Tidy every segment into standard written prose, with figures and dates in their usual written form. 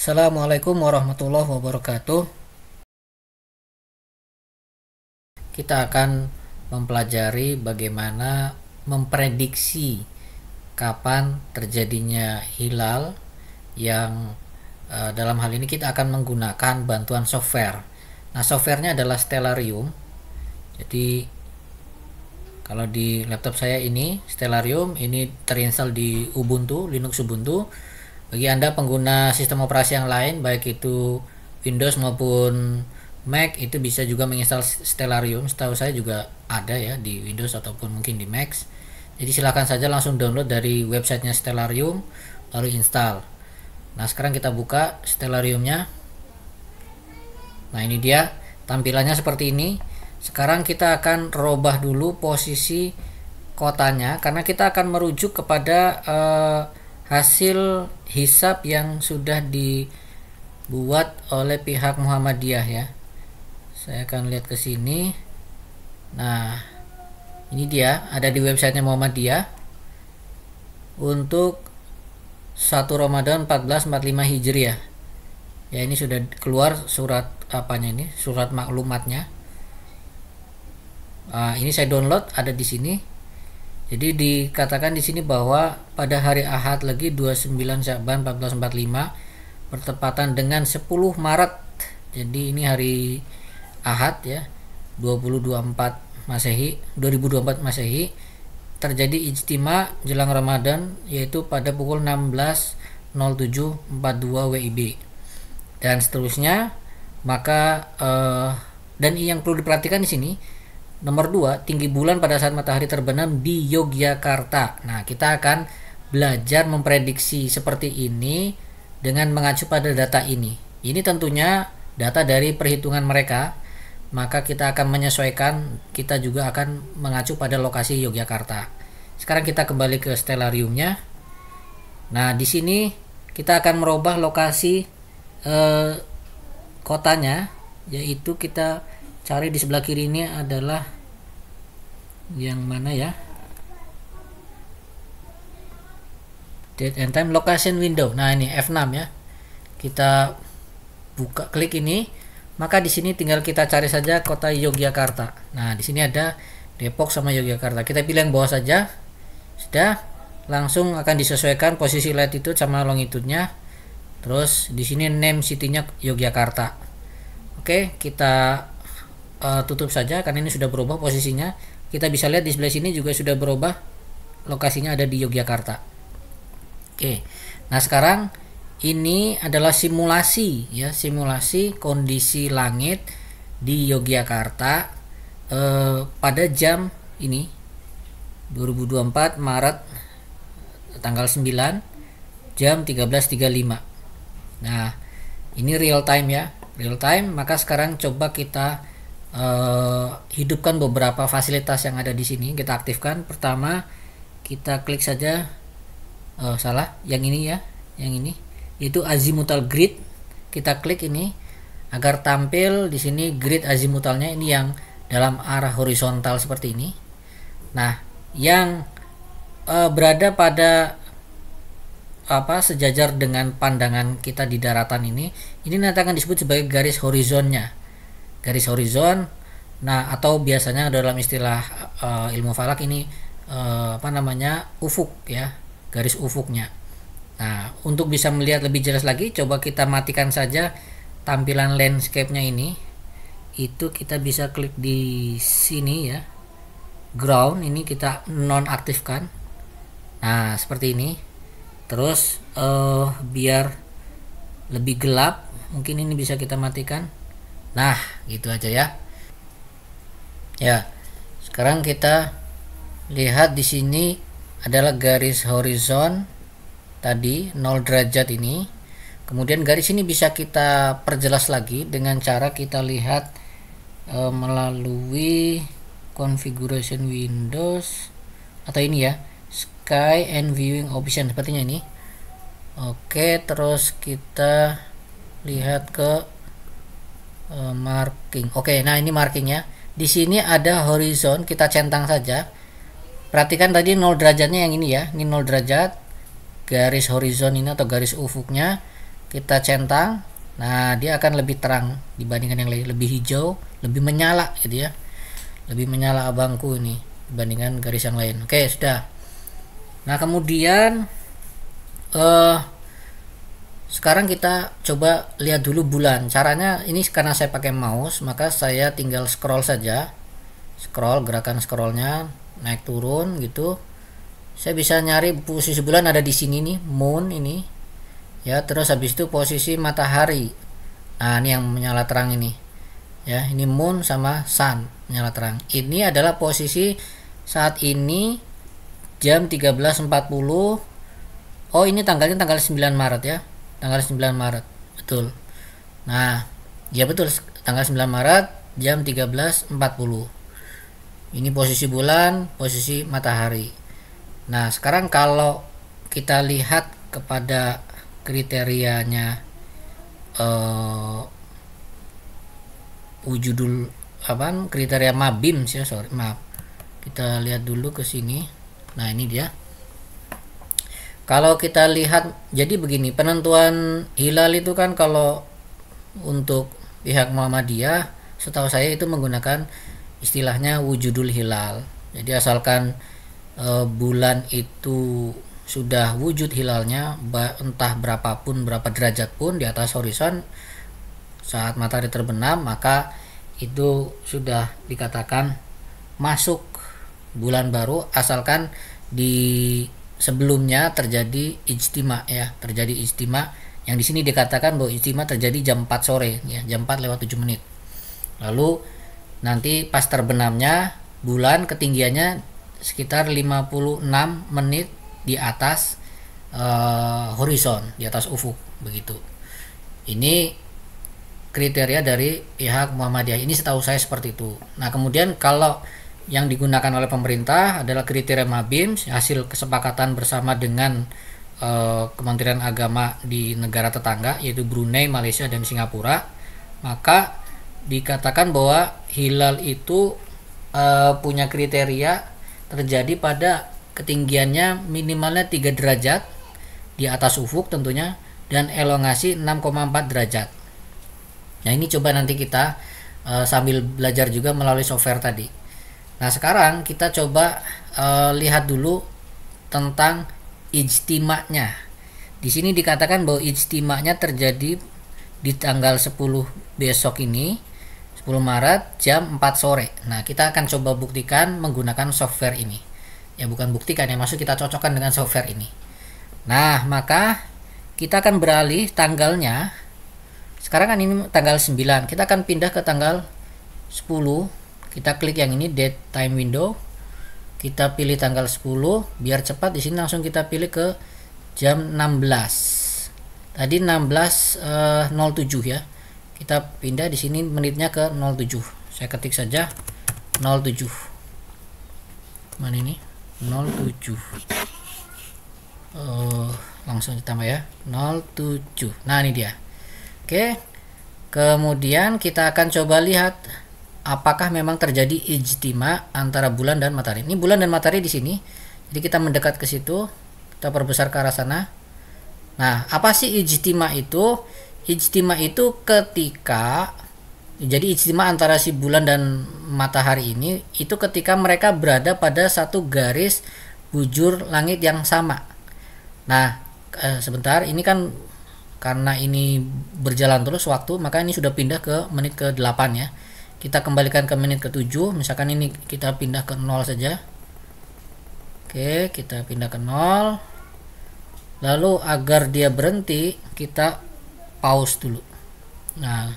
Assalamualaikum warahmatullahi wabarakatuh. Kita akan mempelajari bagaimana memprediksi kapan terjadinya hilal yang dalam hal ini kita akan menggunakan bantuan software. Nah, softwarenya adalah Stellarium. Jadi kalau di laptop saya ini Stellarium ini terinstall di Ubuntu, Linux Ubuntu. Bagi Anda pengguna sistem operasi yang lain, baik itu Windows maupun Mac, itu bisa juga menginstal Stellarium. Setahu saya juga ada ya di Windows ataupun mungkin di Mac. Jadi silakan saja langsung download dari websitenya Stellarium lalu install. Nah, sekarang kita buka Stellariumnya. Nah, ini dia tampilannya seperti ini. Sekarang kita akan robah dulu posisi kotanya karena kita akan merujuk kepada hasil hisab yang sudah dibuat oleh pihak Muhammadiyah ya. Saya akan lihat ke sini. Nah, ini dia ada di websitenya Muhammadiyah untuk 1 Ramadan 1445 Hijriah. Ya, ini sudah keluar surat apanya ini, surat maklumatnya. Ini saya download, ada di sini. Jadi dikatakan di sini bahwa pada hari Ahad lagi 29 Sya'ban 1445 bertepatan dengan 10 Maret. Jadi ini hari Ahad ya, 2024 Masehi terjadi ijtima jelang Ramadan yaitu pada pukul 16.07.42 WIB dan seterusnya. Maka dan yang perlu diperhatikan di sini nomor 2, tinggi bulan pada saat matahari terbenam di Yogyakarta. Nah, kita akan belajar memprediksi seperti ini dengan mengacu pada data ini. Ini tentunya data dari perhitungan mereka, maka kita akan menyesuaikan, kita juga akan mengacu pada lokasi Yogyakarta. Sekarang kita kembali ke Stellariumnya. Nah, di sini kita akan merubah lokasi kotanya, yaitu kita cari di sebelah kiri ini adalah yang mana ya, date and time location window. Nah, ini F6 ya, kita buka, klik ini, maka di sini tinggal kita cari saja kota Yogyakarta. Nah, di sini ada Depok sama Yogyakarta, kita pilih yang bawah saja. Sudah, langsung akan disesuaikan posisi latitude sama longitude-nya. Terus di sini name city-nya Yogyakarta. Oke, kita tutup saja karena ini sudah berubah posisinya. Kita bisa lihat di sebelah sini juga sudah berubah, lokasinya ada di Yogyakarta. Oke, nah sekarang ini adalah simulasi ya, simulasi kondisi langit di Yogyakarta pada jam ini 2024 Maret tanggal 9 jam 13.35. Nah, ini real time ya, real time. Maka sekarang coba kita hidupkan beberapa fasilitas yang ada di sini, kita aktifkan. Pertama, kita klik saja salah, yang ini ya, yang ini itu azimutal grid. Kita klik ini agar tampil di sini grid azimutalnya ini yang dalam arah horizontal seperti ini. Nah, yang berada pada sejajar dengan pandangan kita di daratan ini nanti akan disebut sebagai garis horizonnya. Garis horizon. Nah, atau biasanya dalam istilah ilmu falak ini ufuk ya, garis ufuknya. Nah, untuk bisa melihat lebih jelas lagi, coba kita matikan saja tampilan landscape-nya ini. Itu kita bisa klik di sini ya, ground, ini kita nonaktifkan. Nah, seperti ini. Terus biar lebih gelap, mungkin ini bisa kita matikan. Nah, gitu aja ya. Ya, sekarang kita lihat di sini adalah garis horizon tadi 0 derajat ini. Kemudian garis ini bisa kita perjelas lagi dengan cara kita lihat melalui configuration Windows atau ini ya, sky and viewing option sepertinya ini. Oke, terus kita lihat ke marking. Oke, nah ini markingnya. Di sini ada horizon, kita centang saja. Perhatikan tadi 0 derajatnya yang ini ya. Ini 0 derajat. Garis horizon ini atau garis ufuknya kita centang, nah dia akan lebih terang dibandingkan yang lain, lebih hijau, lebih menyala gitu ya, lebih menyala abangku ini dibandingkan garis yang lain. Oke, sudah. Nah kemudian sekarang kita coba lihat dulu bulan. Caranya ini karena saya pakai mouse, maka saya tinggal scroll saja, gerakan scrollnya naik turun gitu. Saya bisa nyari posisi bulan ada di sini nih, moon ini ya, terus habis itu posisi matahari. Nah ini yang menyala terang ini ya, ini moon sama sun menyala terang. Ini adalah posisi saat ini jam 13.40. Oh ini tanggalnya tanggal 9 Maret ya, tanggal 9 Maret betul. Nah ya betul, tanggal 9 Maret jam 13.40. Ini posisi bulan, posisi matahari. Nah sekarang kalau kita lihat kepada kriterianya wujudul kriteria MABIMS ya, maaf. Kita lihat dulu ke sini. Nah ini dia. Kalau kita lihat, jadi begini, penentuan hilal itu kan kalau untuk pihak Muhammadiyah, setahu saya itu menggunakan istilahnya wujudul hilal. Jadi asalkan bulan itu sudah wujud hilalnya, entah berapapun, berapa derajat pun di atas horizon saat matahari terbenam, maka itu sudah dikatakan masuk bulan baru, asalkan di sebelumnya terjadi ijtima ya, terjadi ijtima yang di sini dikatakan bahwa ijtima terjadi jam 4 sore ya, jam 4 lewat 7 menit. Lalu nanti pas terbenamnya bulan ketinggiannya sekitar 56 menit di atas horizon, di atas ufuk begitu. Ini kriteria dari pihak Muhammadiyah, ini setahu saya seperti itu. Nah kemudian kalau yang digunakan oleh pemerintah adalah kriteria MABIMS, hasil kesepakatan bersama dengan Kementerian Agama di negara tetangga yaitu Brunei, Malaysia dan Singapura. Maka dikatakan bahwa hilal itu punya kriteria terjadi pada ketinggiannya minimalnya 3 derajat di atas ufuk tentunya, dan elongasi 6,4 derajat. Nah ini coba nanti kita sambil belajar juga melalui software tadi. Nah sekarang kita coba lihat dulu tentang ijtima'nya. Di sini dikatakan bahwa ijtima'nya terjadi di tanggal 10 besok ini, 10 Maret jam 4 sore. Nah kita akan coba buktikan menggunakan software ini. Ya bukan buktikan ya, maksud kita cocokkan dengan software ini. Nah maka kita akan beralih tanggalnya. Sekarang kan ini tanggal 9, kita akan pindah ke tanggal 10. Kita klik yang ini, date time window, kita pilih tanggal 10 biar cepat. Di sini langsung kita pilih ke jam 16. Tadi 16.07 ya, kita pindah di sini menitnya ke 07. Saya ketik saja 07. Mana ini 07. Langsung ditambah ya 07. Nah ini dia. Oke, kemudian kita akan coba lihat apakah memang terjadi ijtima antara bulan dan matahari. Ini bulan dan matahari di sini, jadi kita mendekat ke situ, kita perbesar ke arah sana. Nah apa sih ijtima itu? Ijtima itu ketika, jadi ijtima antara si bulan dan matahari ini itu ketika mereka berada pada satu garis bujur langit yang sama. Nah sebentar, ini kan karena ini berjalan terus waktu, maka ini sudah pindah ke menit ke 8 ya. Kita kembalikan ke menit ke 7, misalkan ini kita pindah ke 0 saja. Oke, kita pindah ke 0. Lalu agar dia berhenti, kita pause dulu. Nah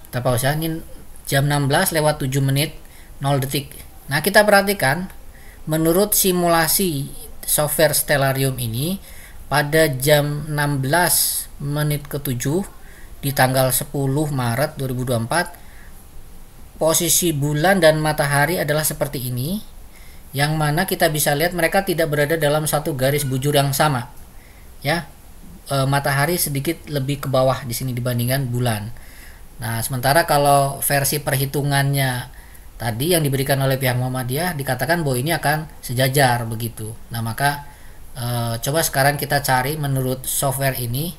kita pause ya, ini jam 16 lewat 7 menit 0 detik. Nah kita perhatikan, menurut simulasi software Stellarium ini, pada jam 16 menit ke 7 di tanggal 10 Maret 2024, posisi bulan dan matahari adalah seperti ini, yang mana kita bisa lihat mereka tidak berada dalam satu garis bujur yang sama ya. Matahari sedikit lebih ke bawah di sini dibandingkan bulan. Nah sementara kalau versi perhitungannya tadi yang diberikan oleh pihak Muhammadiyah dikatakan bahwa ini akan sejajar begitu. Nah maka coba sekarang kita cari menurut software ini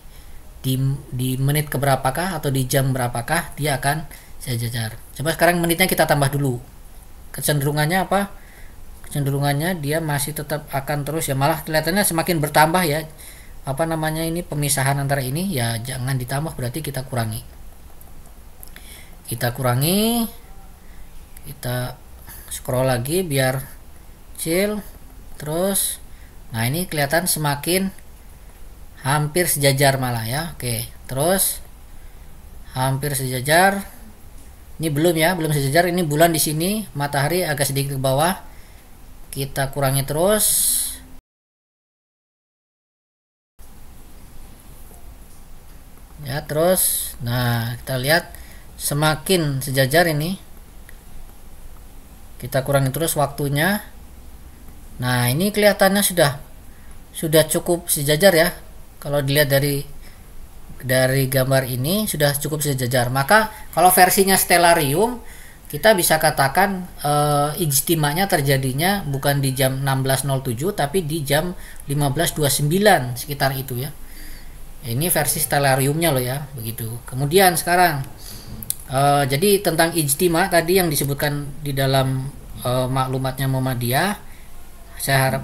di menit keberapakah atau di jam berapakah dia akan sejajar. Coba sekarang menitnya kita tambah dulu. Kecenderungannya apa? Kecenderungannya dia masih tetap akan terus ya, malah kelihatannya semakin bertambah ya. Apa namanya ini, pemisahan antara ini ya jangan ditambah, berarti kita kurangi. Kita scroll lagi biar kecil. Terus nah ini kelihatan semakin hampir sejajar malah ya. Oke, terus hampir sejajar. Ini belum ya, belum sejajar. Ini bulan di sini, matahari agak sedikit ke bawah. Kita kurangi terus. Ya, terus nah kita lihat semakin sejajar ini. Kita kurangi terus waktunya. Nah, ini kelihatannya sudah cukup sejajar ya. Kalau dilihat dari gambar ini sudah cukup sejajar. Maka kalau versinya stellarium kita bisa katakan ijtimanya terjadinya bukan di jam 16.07 tapi di jam 15.29 sekitar itu ya. Ini versi stellariumnya loh ya, begitu. Kemudian sekarang jadi tentang ijtima tadi yang disebutkan di dalam maklumatnya Muhammadiyah,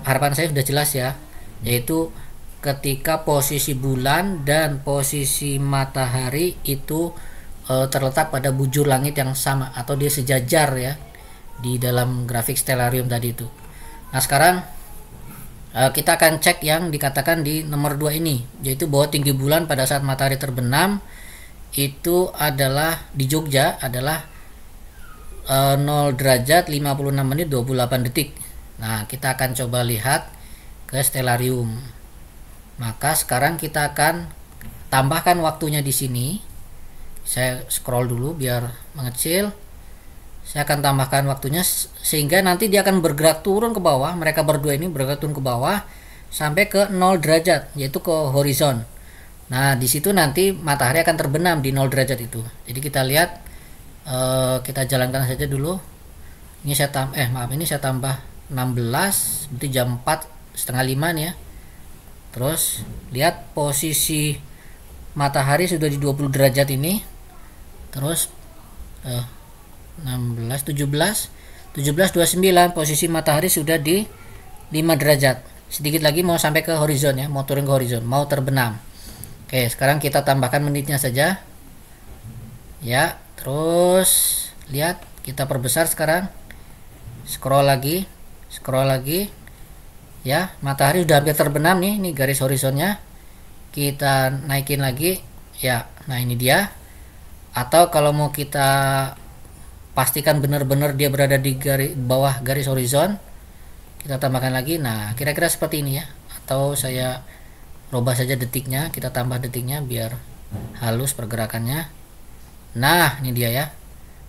harapan saya sudah jelas ya, yaitu ketika posisi bulan dan posisi matahari itu terletak pada bujur langit yang sama atau dia sejajar ya di dalam grafik stellarium tadi itu. Nah, sekarang kita akan cek yang dikatakan di nomor 2 ini, yaitu bahwa tinggi bulan pada saat matahari terbenam itu adalah di Jogja adalah 0 derajat 56 menit 28 detik. Nah, kita akan coba lihat ke stellarium. Maka sekarang kita akan tambahkan waktunya di sini. Saya scroll dulu biar mengecil. Saya akan tambahkan waktunya sehingga nanti dia akan bergerak turun ke bawah. Mereka berdua ini bergerak turun ke bawah sampai ke 0 derajat, yaitu ke horizon. Nah, di situ nanti matahari akan terbenam di 0 derajat itu. Jadi kita lihat, kita jalankan saja dulu. Ini saya tambah 16, berarti jam 4:30 nih ya. Terus lihat posisi matahari sudah di 20 derajat ini. Terus 16, 17, 29 posisi matahari sudah di 5 derajat. Sedikit lagi mau sampai ke horizon ya, mau turun ke horizon, mau terbenam. Oke, sekarang kita tambahkan menitnya saja. Ya, terus lihat, kita perbesar sekarang. Scroll lagi. Ya, matahari udah hampir terbenam nih, ini garis horizonnya. Kita naikin lagi. Ya, nah ini dia. Atau kalau mau kita pastikan benar-benar dia berada di bawah garis horizon, kita tambahkan lagi. Nah, kira-kira seperti ini ya. Atau saya rubah saja detiknya, kita tambah detiknya biar halus pergerakannya. Nah, ini dia ya.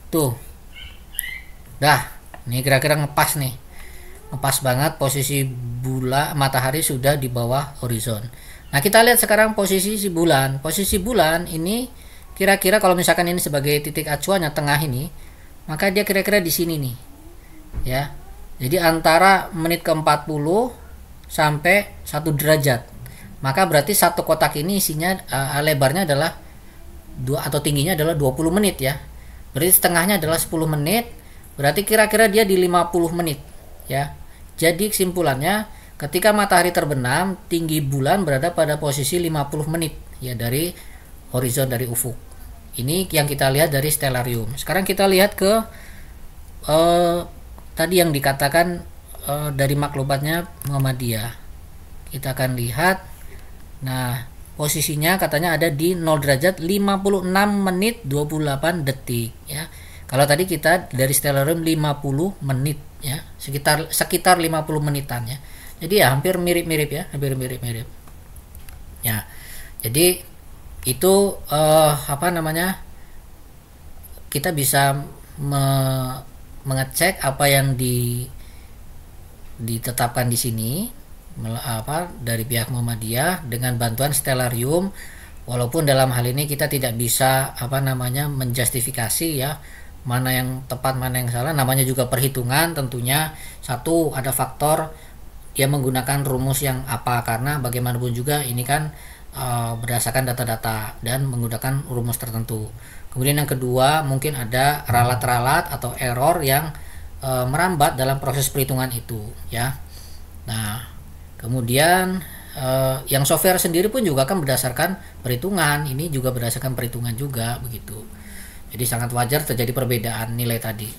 Tuh. Dah, ini kira-kira ngepas nih. Ngepas banget, posisi matahari sudah di bawah horizon. Nah, kita lihat sekarang posisi si bulan. Posisi bulan ini kira-kira kalau misalkan ini sebagai titik acuannya tengah ini, maka dia kira-kira di sini nih. Ya. Jadi antara menit ke-40 sampai 1 derajat. Maka berarti satu kotak ini isinya lebarnya adalah atau tingginya adalah 20 menit ya. Berarti setengahnya adalah 10 menit. Berarti kira-kira dia di 50 menit ya. Jadi kesimpulannya, ketika matahari terbenam, tinggi bulan berada pada posisi 50 menit ya dari horizon, dari ufuk. Ini yang kita lihat dari stellarium. Sekarang kita lihat ke tadi yang dikatakan dari maklumatnya Muhammadiyah. Kita akan lihat. Nah, posisinya katanya ada di 0 derajat 56 menit 28 detik ya. Kalau tadi kita dari stellarium 50 menit ya, sekitar 50 menitan ya. Jadi ya hampir mirip-mirip ya, hampir mirip-mirip. Ya. Jadi itu kita bisa mengecek apa yang ditetapkan di sini dari pihak Muhammadiyah dengan bantuan stellarium, walaupun dalam hal ini kita tidak bisa menjustifikasi ya mana yang tepat mana yang salah, namanya juga perhitungan. Tentunya satu ada faktor dia menggunakan rumus yang apa, karena bagaimanapun juga ini kan berdasarkan data-data dan menggunakan rumus tertentu. Kemudian yang kedua, mungkin ada ralat-ralat atau error yang merambat dalam proses perhitungan itu, ya. Nah, kemudian yang software sendiri pun juga kan berdasarkan perhitungan, ini juga berdasarkan perhitungan juga begitu. Jadi sangat wajar terjadi perbedaan nilai tadi.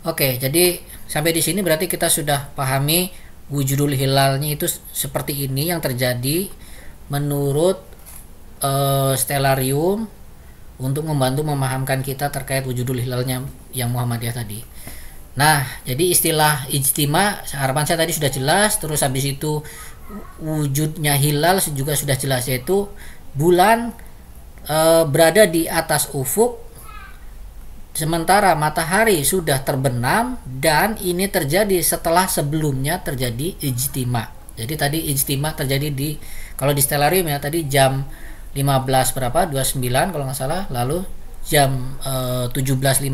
Oke, jadi sampai di sini berarti kita sudah pahami wujudul hilalnya itu seperti ini yang terjadi menurut Stellarium untuk membantu memahamkan kita terkait wujudul hilalnya yang Muhammadiyah tadi. Nah, jadi istilah ijtima harapan saya tadi sudah jelas, terus habis itu wujudnya hilal juga sudah jelas, yaitu bulan berada di atas ufuk sementara matahari sudah terbenam, dan ini terjadi setelah sebelumnya terjadi ijtima. Jadi tadi ijtima terjadi di, kalau di Stellarium ya tadi jam 15 berapa 29 kalau nggak salah, lalu jam 17.51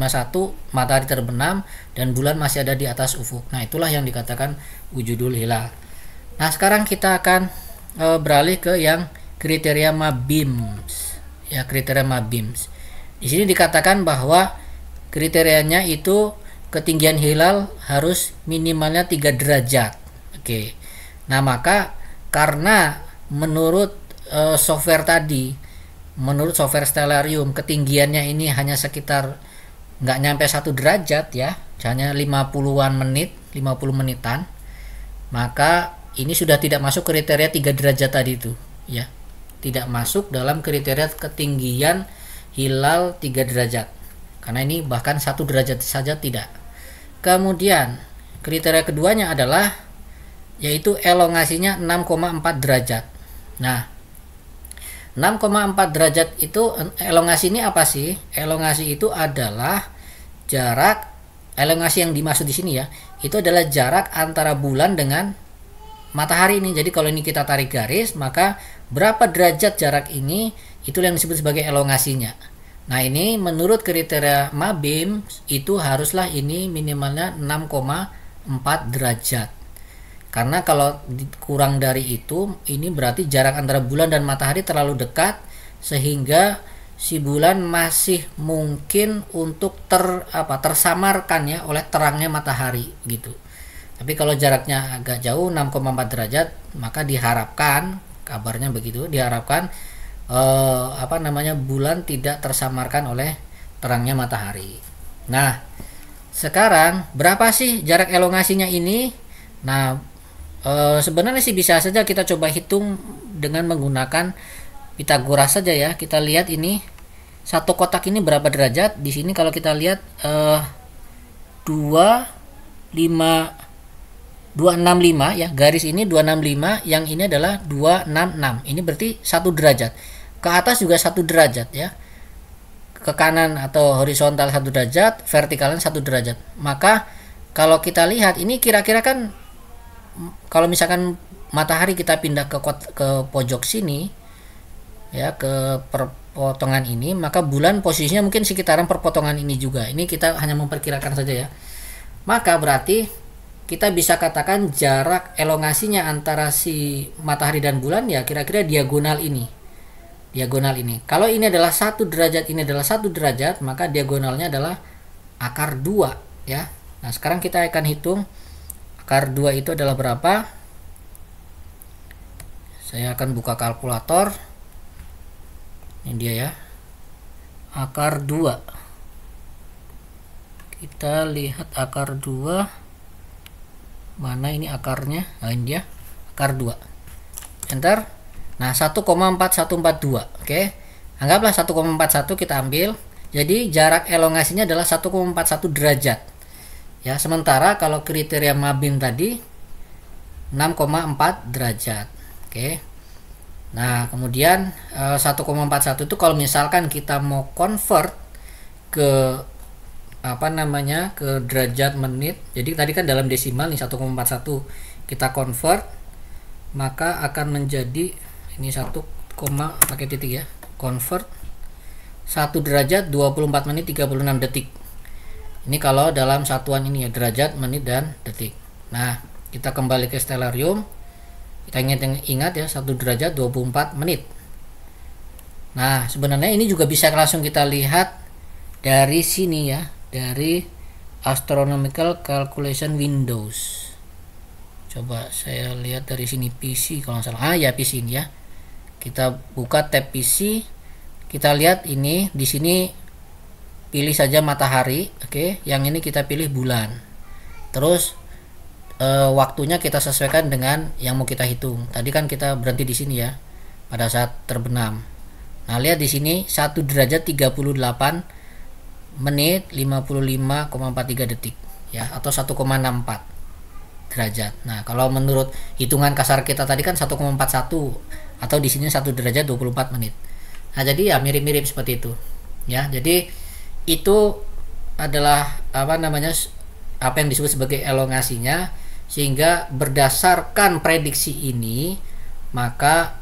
matahari terbenam dan bulan masih ada di atas ufuk. Nah, itulah yang dikatakan wujudul hilal. Nah, sekarang kita akan beralih ke yang kriteria Mabims. Ya, kriteria Mabims. Di sini dikatakan bahwa kriterianya itu ketinggian hilal harus minimalnya 3 derajat. Oke. Nah, maka karena menurut software tadi, menurut software Stellarium, ketinggiannya ini hanya sekitar nggak nyampe 1 derajat ya, hanya 50-an menit, 50 menitan, maka ini sudah tidak masuk kriteria 3 derajat tadi itu ya. Tidak masuk dalam kriteria ketinggian hilal 3 derajat. Karena ini bahkan 1 derajat saja tidak. Kemudian kriteria keduanya adalah yaitu elongasinya 6,4 derajat. Nah, 6,4 derajat itu elongasi ini apa sih? Elongasi itu adalah jarak, elongasi yang dimaksud di sini ya, itu adalah jarak antara bulan dengan matahari ini. Jadi kalau ini kita tarik garis, maka berapa derajat jarak ini, itulah yang disebut sebagai elongasinya. Nah, ini menurut kriteria Mabim itu haruslah ini minimalnya 6,4 derajat. Karena kalau kurang dari itu, ini berarti jarak antara bulan dan matahari terlalu dekat sehingga si bulan masih mungkin untuk tersamarkan ya oleh terangnya matahari gitu. Tapi kalau jaraknya agak jauh 6,4 derajat, maka diharapkan, kabarnya begitu, diharapkan bulan tidak tersamarkan oleh terangnya matahari. Nah, sekarang berapa sih jarak elongasinya ini? Nah, sebenarnya sih bisa saja kita coba hitung dengan menggunakan Pitagoras saja ya. Kita lihat ini satu kotak ini berapa derajat. Di sini kalau kita lihat 265 ya, garis ini 265, yang ini adalah 266. Ini berarti 1 derajat. Ke atas juga 1 derajat ya. Ke kanan atau horizontal 1 derajat, vertikalan 1 derajat. Maka kalau kita lihat ini kira-kira kan, kalau misalkan matahari kita pindah ke pojok sini ya, ke perpotongan ini, maka bulan posisinya mungkin sekitaran perpotongan ini juga. Ini kita hanya memperkirakan saja ya. Maka berarti kita bisa katakan jarak elongasinya antara si matahari dan bulan ya kira-kira diagonal ini. Diagonal ini. Kalau ini adalah 1 derajat, ini adalah 1 derajat, maka diagonalnya adalah akar 2 ya. Nah, sekarang kita akan hitung akar 2 itu adalah berapa. Saya akan buka kalkulator. Ini dia ya. Akar 2. Kita lihat akar 2. Mana ini akarnya? Nah, ini dia. Akar 2. Enter. Nah, 1,4142. Oke. Anggaplah 1,41 kita ambil. Jadi jarak elongasinya adalah 1,41 derajat. Ya, sementara kalau kriteria Mabim tadi 6,4 derajat. Oke. Nah, kemudian 1,41 itu kalau misalkan kita mau convert ke ke derajat menit. Jadi tadi kan dalam desimal nih 1,41 kita convert, maka akan menjadi ini 1, pakai titik ya. Convert 1 derajat 24 menit 36 detik. Ini kalau dalam satuan ini ya, derajat, menit dan detik. Nah, kita kembali ke Stellarium. Kita ingat ya, 1 derajat 24 menit. Nah, sebenarnya ini juga bisa langsung kita lihat dari sini ya, dari Astronomical Calculation Windows. Coba saya lihat dari sini PC kalau nggak salah. Ya PC ini ya. Kita buka tab PC, kita lihat ini di sini pilih saja matahari, oke. Yang ini kita pilih bulan. Terus waktunya kita sesuaikan dengan yang mau kita hitung. Tadi kan kita berhenti di sini ya pada saat terbenam. Nah, lihat di sini 1 derajat 38 menit 55,43 detik ya, atau 1,64 derajat. Nah, kalau menurut hitungan kasar kita tadi kan 1,41, atau di sini 1 derajat 24 menit. Nah, jadi ya mirip-mirip seperti itu. Ya, jadi itu adalah apa yang disebut sebagai elongasinya, sehingga berdasarkan prediksi ini maka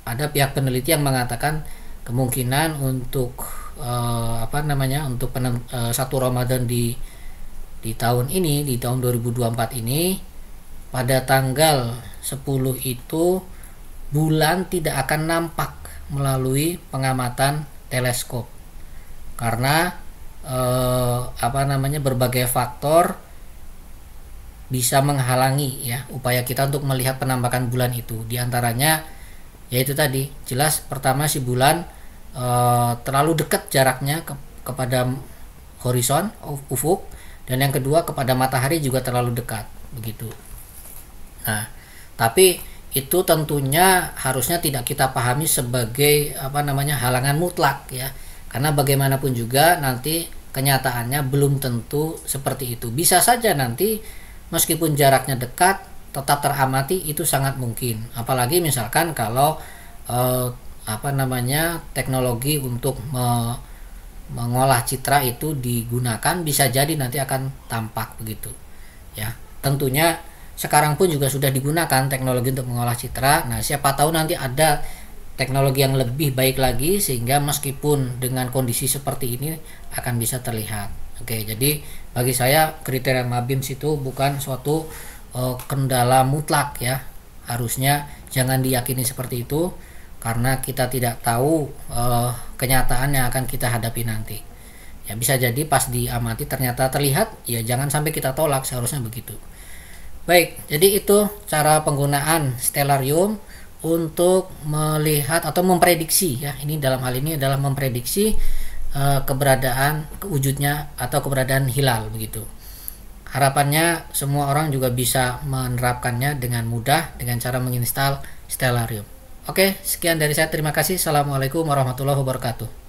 ada pihak peneliti yang mengatakan kemungkinan untuk untuk 1 Ramadan di tahun ini, di tahun 2024 ini, pada tanggal 10 itu bulan tidak akan nampak melalui pengamatan teleskop karena berbagai faktor bisa menghalangi ya upaya kita untuk melihat penampakan bulan itu. Di antaranya yaitu tadi, jelas pertama si bulan terlalu dekat jaraknya kepada horizon ufuk, dan yang kedua kepada matahari juga terlalu dekat begitu. Nah, tapi itu tentunya harusnya tidak kita pahami sebagai halangan mutlak ya, karena bagaimanapun juga nanti kenyataannya belum tentu seperti itu. Bisa saja nanti meskipun jaraknya dekat tetap teramati, itu sangat mungkin. Apalagi misalkan kalau teknologi untuk mengolah citra itu digunakan, bisa jadi nanti akan tampak begitu ya. Tentunya sekarang pun juga sudah digunakan teknologi untuk mengolah citra. Nah, siapa tahu nanti ada teknologi yang lebih baik lagi sehingga meskipun dengan kondisi seperti ini akan bisa terlihat. Oke, jadi bagi saya kriteria MABIMS itu bukan suatu kendala mutlak ya. Harusnya jangan diyakini seperti itu, karena kita tidak tahu kenyataan yang akan kita hadapi nanti. Ya, bisa jadi pas diamati ternyata terlihat, ya jangan sampai kita tolak, seharusnya begitu. Baik, jadi itu cara penggunaan stellarium untuk melihat atau memprediksi ya. Ini dalam hal ini adalah memprediksi wujudnya atau keberadaan hilal begitu. Harapannya semua orang juga bisa menerapkannya dengan mudah dengan cara menginstal stellarium. Oke, sekian dari saya. Terima kasih. Assalamualaikum warahmatullahi wabarakatuh.